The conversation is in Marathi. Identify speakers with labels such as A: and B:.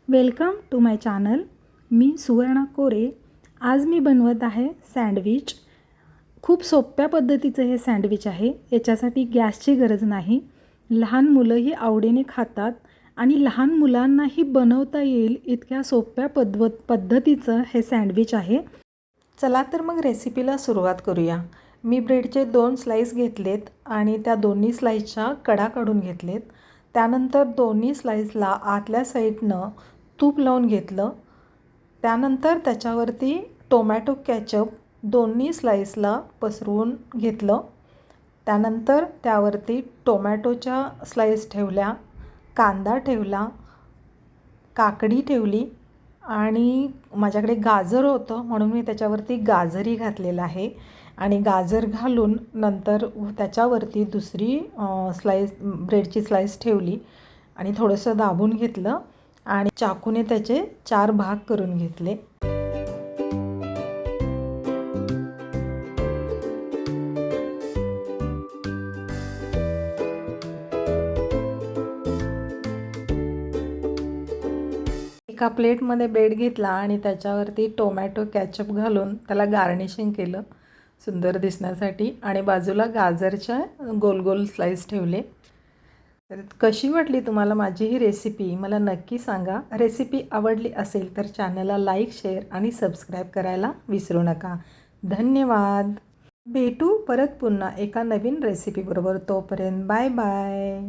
A: Welcome to my channel. मी सुवर्णा कोरे. आज मी बनवत आहे सँडविच. खूप सोप्या पद्धतीचं हे सँडविच आहे. याच्यासाठी गॅसची गरज नाही. लहान मुलंही आवडीने खातात आणि लहान मुलांनाही बनवता येईल इतक्या सोप्या पद्धतीचं हे सँडविच आहे. चला तर मग रेसिपीला सुरुवात करूया. मी ब्रेडचे 2 स्लाईस घेतलेत आणि त्या दोन्ही स्लाईसच्या कडा काढून घेतलेत. त्यानंतर दोन्ही स्लाईसला आतल्या साईडनं तूप लावून घेतलं. त्यानंतर त्याच्यावरती टोमॅटो केचप दोन्ही स्लाईसला पसरवून घेतलं. त्यानंतर त्यावरती टोमॅटोच्या स्लाईस ठेवल्या, कांदा ठेवला, काकडी ठेवली आणि माझ्याकडे गाजर होतं म्हणून मी त्याच्यावरती गाजरही घातलेलं आहे. आणि गाजर घालून नंतर त्याच्यावरती दुसरी ब्रेडची स्लाईस ठेवली आणि थोडंसं दाबून घेतलं आणि चाकूने त्याचे 4 भाग करून घेतले. एका प्लेटमध्ये ब्रेड घेतला आणि त्याच्यावरती टोमॅटो केचप घालून त्याला गार्निशिंग केलं सुंदर दिसण्यासाठी आणि बाजूला गाजरच्या गोल गोल स्लाईस ठेवले. तर कशी वाटली तुम्हाला माझी ही रेसिपी मला नक्की सांगा. रेसिपी आवडली असेल तर चॅनलला लाईक, शेअर आणि सबस्क्राईब करायला विसरू नका. धन्यवाद. भेटू परत पुन्हा एका नवीन रेसिपीबरोबर. तोपर्यंत बाय बाय.